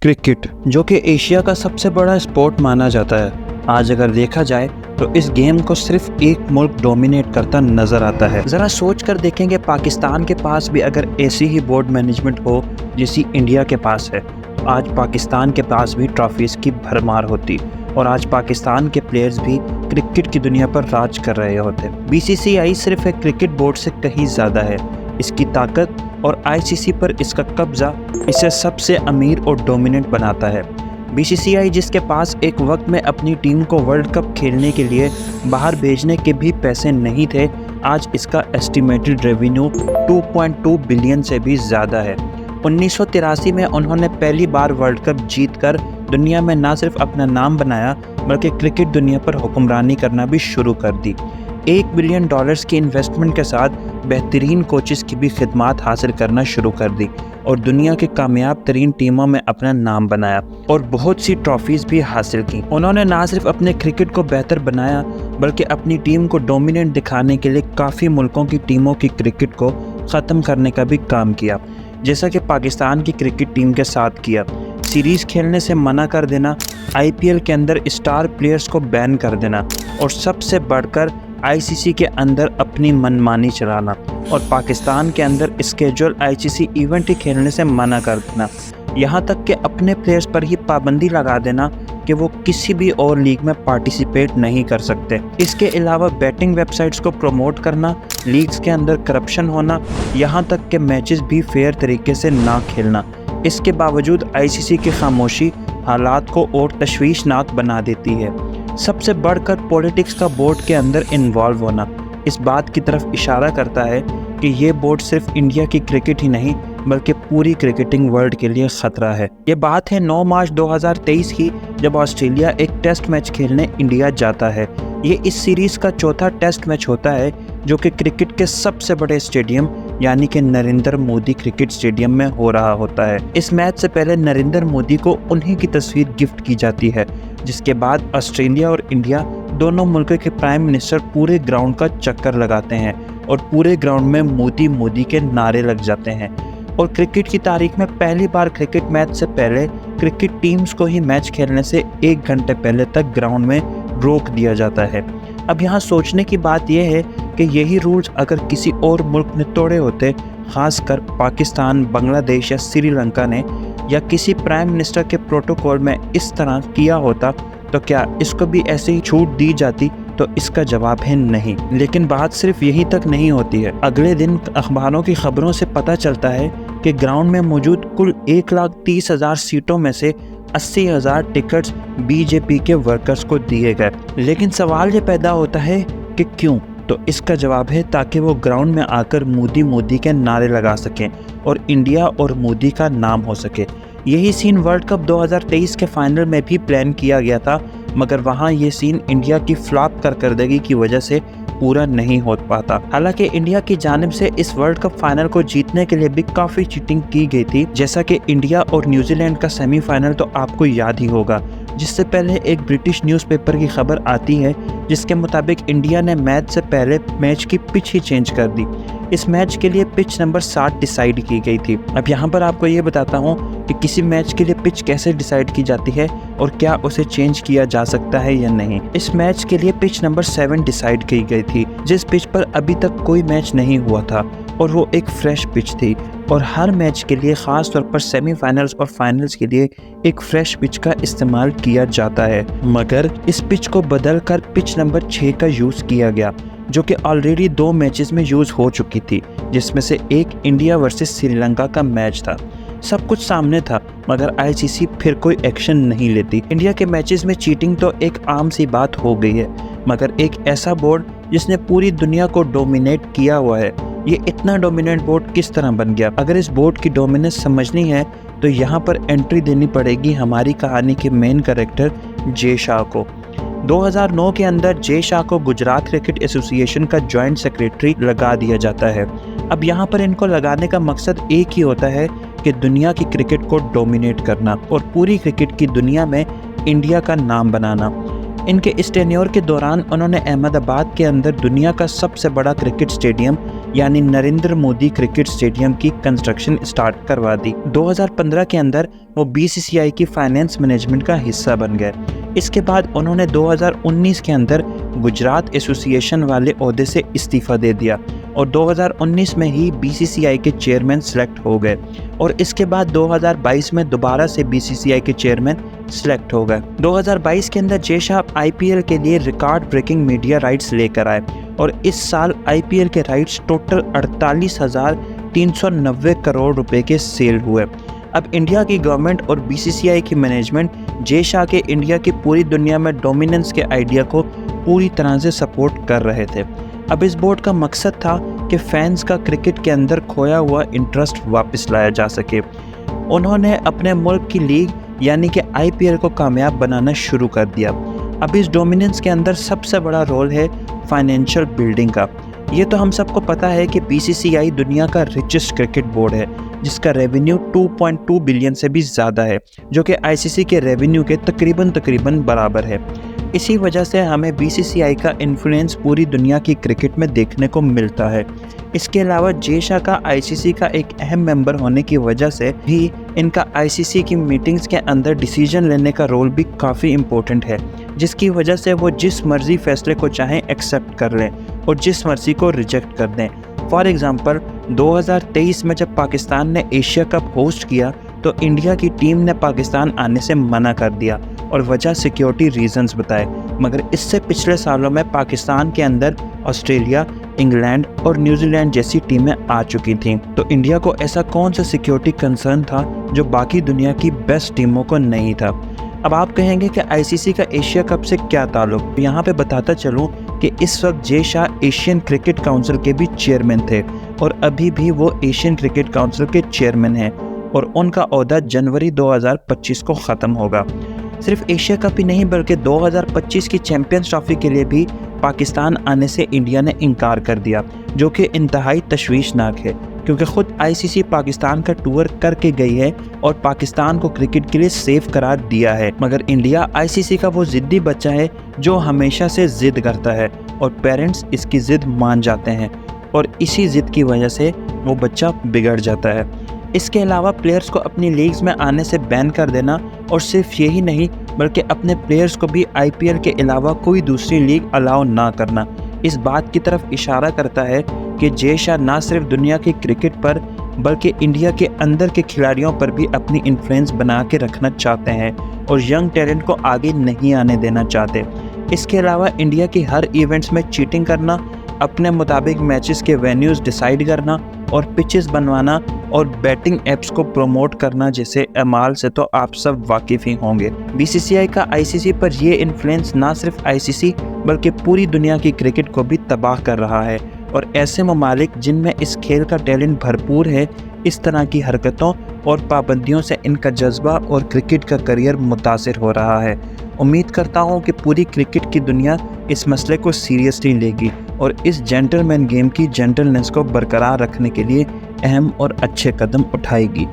Cricket, जो कि Asia का सबसे बड़ा स्पोर्ट माना जाता है, आज अगर देखा जाए तो इस गेम को सिर्फ एक मुल्क डोमिनेट करता नजर आता है। जरा सोच कर देखेंगे, पाकिस्तान के पास भी अगर ऐसी ही बोर्ड मैनेजमेंट हो जैसी इंडिया के पास है, तो आज पाकिस्तान के पास भी ट्रॉफीज की भरमार होती और आज पाकिस्तान के प्लेयर्स भी क्रिकेट की दुनिया पर राज कर रहे होते। बीसीसीआई सिर्फ एक क्रिकेट बोर्ड से कहीं ज़्यादा है। इसकी ताकत और आईसीसी पर इसका कब्जा इसे सबसे अमीर और डोमिनेंट बनाता है। बीसीसीआई, जिसके पास एक वक्त में अपनी टीम को वर्ल्ड कप खेलने के लिए बाहर भेजने के भी पैसे नहीं थे, आज इसका एस्टिमेटेड रेवेन्यू 2.2 बिलियन से भी ज़्यादा है। 1983 में उन्होंने पहली बार वर्ल्ड कप जीतकर दुनिया में न सिर्फ अपना नाम बनाया, बल्कि क्रिकेट दुनिया पर हुक्मरानी करना भी शुरू कर दी। $1 बिलियन की इन्वेस्टमेंट के साथ बेहतरीन कोचेस की भी खिदमत हासिल करना शुरू कर दी और दुनिया की कामयाब तरीन टीमों में अपना नाम बनाया और बहुत सी ट्रॉफीज़ भी हासिल की। उन्होंने ना सिर्फ अपने क्रिकेट को बेहतर बनाया, बल्कि अपनी टीम को डोमिनेंट दिखाने के लिए काफ़ी मुल्कों की टीमों की क्रिकेट को ख़त्म करने का भी काम किया, जैसा कि पाकिस्तान की क्रिकेट टीम के साथ किया। सीरीज़ खेलने से मना कर देना, IPL के अंदर स्टार प्लेयर्स को बैन कर देना और सबसे बढ़कर आईसीसी के अंदर अपनी मनमानी चलाना और पाकिस्तान के अंदर स्केड्यूल आईसीसी इवेंट ही खेलने से मना कर देना। यहाँ तक कि अपने प्लेयर्स पर ही पाबंदी लगा देना कि वो किसी भी और लीग में पार्टिसिपेट नहीं कर सकते। इसके अलावा बैटिंग वेबसाइट्स को प्रमोट करना, लीग्स के अंदर करप्शन होना, यहाँ तक कि मैचेस भी फेयर तरीके से ना खेलना। इसके बावजूद आईसीसी की खामोशी हालात को और तशवीशनाक बना देती है। सबसे बढ़कर पॉलिटिक्स का बोर्ड के अंदर इन्वॉल्व होना इस बात की तरफ इशारा करता है कि ये बोर्ड सिर्फ इंडिया की क्रिकेट ही नहीं, बल्कि पूरी क्रिकेटिंग वर्ल्ड के लिए ख़तरा है। ये बात है 9 मार्च 2023 की, जब ऑस्ट्रेलिया एक टेस्ट मैच खेलने इंडिया जाता है। ये इस सीरीज़ का चौथा टेस्ट मैच होता है, जो कि क्रिकेट के सबसे बड़े स्टेडियम यानी कि नरेंद्र मोदी क्रिकेट स्टेडियम में हो रहा होता है। इस मैच से पहले नरेंद्र मोदी को उन्हीं की तस्वीर गिफ्ट की जाती है, जिसके बाद ऑस्ट्रेलिया और इंडिया दोनों मुल्कों के प्राइम मिनिस्टर पूरे ग्राउंड का चक्कर लगाते हैं और पूरे ग्राउंड में मोदी मोदी के नारे लग जाते हैं। और क्रिकेट की तारीख में पहली बार क्रिकेट मैच से पहले क्रिकेट टीम्स को ही मैच खेलने से 1 घंटे पहले तक ग्राउंड में रोक दिया जाता है। अब यहाँ सोचने की बात यह है कि यही रूल्स अगर किसी और मुल्क ने तोड़े होते, ख़ासकर पाकिस्तान, बांग्लादेश या श्रीलंका ने, या किसी प्राइम मिनिस्टर के प्रोटोकॉल में इस तरह किया होता, तो क्या इसको भी ऐसे ही छूट दी जाती? तो इसका जवाब है नहीं। लेकिन बात सिर्फ यही तक नहीं होती है। अगले दिन अखबारों की खबरों से पता चलता है कि ग्राउंड में मौजूद कुल 1,30,000 सीटों में से 80,000 टिकट्स बीजेपी के वर्कर्स को दिए गए। लेकिन सवाल ये पैदा होता है कि क्यों? तो इसका जवाब है ताकि वो ग्राउंड में आकर मोदी मोदी के नारे लगा सकें और इंडिया और मोदी का नाम हो सके। यही सीन वर्ल्ड कप 2023 के फाइनल में भी प्लान किया गया था, मगर वहाँ ये सीन इंडिया की फ्लॉप कारकर्दगी की वजह से पूरा नहीं हो पाता। हालांकि इंडिया की जानिब से इस वर्ल्ड कप फाइनल को जीतने के लिए भी काफ़ी चीटिंग की गई थी, जैसा कि इंडिया और न्यूजीलैंड का सेमीफाइनल तो आपको याद ही होगा, जिससे पहले एक ब्रिटिश न्यूज़पेपर की खबर आती है जिसके मुताबिक इंडिया ने मैच से पहले मैच की पिच ही चेंज कर दी। इस मैच के लिए पिच नंबर 60 डिसाइड की गई थी। अब यहाँ पर आपको ये बताता हूँ कि किसी मैच के लिए पिच कैसे डिसाइड की जाती है और क्या उसे चेंज किया जा सकता है या नहीं। इस मैच के लिए पिच नंबर 7 डिसाइड की गई थी, जिस पिच पर अभी तक कोई मैच नहीं हुआ था और वो एक फ्रेश पिच थी। और हर मैच के लिए, ख़ास तौर पर सेमीफाइनल्स और फाइनल्स के लिए, एक फ्रेश पिच का इस्तेमाल किया जाता है। मगर इस पिच को बदल कर पिच नंबर 6 का यूज़ किया गया, जो कि ऑलरेडी 2 मैचेस में यूज़ हो चुकी थी, जिसमें से एक इंडिया वर्सेस श्रीलंका का मैच था। सब कुछ सामने था, मगर आईसीसी फिर कोई एक्शन नहीं लेती। इंडिया के मैचेस में चीटिंग तो एक आम सी बात हो गई है, मगर एक ऐसा बोर्ड जिसने पूरी दुनिया को डोमिनेट किया हुआ है, ये इतना डोमिनेंट बोर्ड किस तरह बन गया? अगर इस बोर्ड की डोमिनेंस समझनी है तो यहाँ पर एंट्री देनी पड़ेगी हमारी कहानी के मेन कैरेक्टर जे शाह को। 2009 के अंदर जे शाह को गुजरात क्रिकेट एसोसिएशन का जॉइंट सेक्रेटरी लगा दिया जाता है। अब यहाँ पर इनको लगाने का मकसद एक ही होता है कि दुनिया की क्रिकेट को डोमिनेट करना और पूरी क्रिकेट की दुनिया में इंडिया का नाम बनाना। इनके इस टेन्योर के दौरान उन्होंने अहमदाबाद के अंदर दुनिया का सबसे बड़ा क्रिकेट स्टेडियम यानी नरेंद्र मोदी क्रिकेट स्टेडियम की कंस्ट्रक्शन स्टार्ट करवा दी। 2015 के अंदर वो बीसीसीआई की फाइनेंस मैनेजमेंट का हिस्सा बन गए। इसके बाद उन्होंने 2019 के अंदर गुजरात एसोसिएशन वाले ओहदे से इस्तीफा दे दिया और 2019 में ही बीसीसीआई के चेयरमैन सेलेक्ट हो गए और इसके बाद 2022 में दोबारा से बीसीसीआई के चेयरमैन सेलेक्ट हो गए। 2022 के अंदर जय शाह आईपीएल के लिए रिकॉर्ड ब्रेकिंग मीडिया राइट्स लेकर आए और इस साल आईपीएल के राइट्स टोटल 48,390 करोड़ रुपए के सेल हुए। अब इंडिया की गवर्नमेंट और बीसीसीआई की मैनेजमेंट जय शाह के इंडिया की पूरी दुनिया में डोमिनेंस के आइडिया को पूरी तरह से सपोर्ट कर रहे थे। अब इस बोर्ड का मकसद था कि फैंस का क्रिकेट के अंदर खोया हुआ इंटरेस्ट वापस लाया जा सके। उन्होंने अपने मुल्क की लीग यानी कि आईपीएल को कामयाब बनाना शुरू कर दिया। अब इस डोमिनेंस के अंदर सबसे बड़ा रोल है फाइनेंशियल बिल्डिंग का। ये तो हम सबको पता है कि बीसीसीआई दुनिया का रिचेस्ट क्रिकेट बोर्ड है जिसका रेवेन्यू 2.2 बिलियन से भी ज़्यादा है, जो कि आईसीसी के रेवेन्यू के तकरीबन बराबर है। इसी वजह से हमें बीसीसीआई का इन्फ्लुएंस पूरी दुनिया की क्रिकेट में देखने को मिलता है। इसके अलावा जय शाह का आईसीसी का एक अहम मेंबर होने की वजह से भी इनका आईसीसी की मीटिंग्स के अंदर डिसीजन लेने का रोल भी काफ़ी इम्पोर्टेंट है, जिसकी वजह से वो जिस मर्जी फैसले को चाहें एक्सेप्ट कर लें और जिस मर्जी को रिजेक्ट कर दें। फॉर एग्ज़ाम्पल 2023 में जब पाकिस्तान ने एशिया कप होस्ट किया तो इंडिया की टीम ने पाकिस्तान आने से मना कर दिया और वजह सिक्योरिटी रीजंस बताए, मगर इससे पिछले सालों में पाकिस्तान के अंदर ऑस्ट्रेलिया, इंग्लैंड और न्यूजीलैंड जैसी टीमें आ चुकी थीं। तो इंडिया को ऐसा कौन सा सिक्योरिटी कंसर्न था जो बाकी दुनिया की बेस्ट टीमों को नहीं था। अब आप कहेंगे कि आईसीसी का एशिया कप से क्या ताल्लुक। यहाँ पे बताता चलूँ कि इस वक्त Jay Shah Asian cricket council के भी चेयरमैन थे और अभी भी वो एशियन क्रिकेट काउंसिल के चेयरमैन हैं और उनका ओहदा जनवरी 2025 को ख़त्म होगा। सिर्फ एशिया कप ही नहीं बल्कि 2025 की चैंपियंस ट्रॉफी के लिए भी पाकिस्तान आने से इंडिया ने इनकार कर दिया, जो कि इंतहाई तशवीशनाक है क्योंकि ख़ुद आईसीसी पाकिस्तान का टूर करके गई है और पाकिस्तान को क्रिकेट के लिए सेफ करार दिया है, मगर इंडिया आईसीसी का वो ज़िद्दी बच्चा है जो हमेशा से ज़िद करता है और पेरेंट्स इसकी ज़िद मान जाते हैं और इसी ज़िद की वजह से वो बच्चा बिगड़ जाता है। इसके अलावा प्लेयर्स को अपनी लीग्स में आने से बैन कर देना और सिर्फ यही नहीं बल्कि अपने प्लेयर्स को भी आईपीएल के अलावा कोई दूसरी लीग अलाउ ना करना इस बात की तरफ इशारा करता है कि जय शाह ना सिर्फ दुनिया के क्रिकेट पर बल्कि इंडिया के अंदर के खिलाड़ियों पर भी अपनी इन्फ्लुएंस बना के रखना चाहते हैं और यंग टैलेंट को आगे नहीं आने देना चाहते। इसके अलावा इंडिया की हर इवेंट्स में चीटिंग करना, अपने मुताबिक मैचेस के वेन्यूज़ डिसाइड करना और पिचेस बनवाना और बैटिंग ऐप्स को प्रमोट करना जैसे अमाल से तो आप सब वाकिफ़ ही होंगे। बीसीसीआई का आईसीसी पर ये इन्फ्लुएंस ना सिर्फ आईसीसी बल्कि पूरी दुनिया की क्रिकेट को भी तबाह कर रहा है और ऐसे ममालिक जिनमें इस खेल का टैलेंट भरपूर है, इस तरह की हरकतों और पाबंदियों से इनका जज्बा और क्रिकेट का करियर मुतासिर हो रहा है। उम्मीद करता हूँ कि पूरी क्रिकेट की दुनिया इस मसले को सीरियसली लेगी और इस जेंटलमैन गेम की जेंटलनेस को बरकरार रखने के लिए अहम और अच्छे कदम उठाएगी।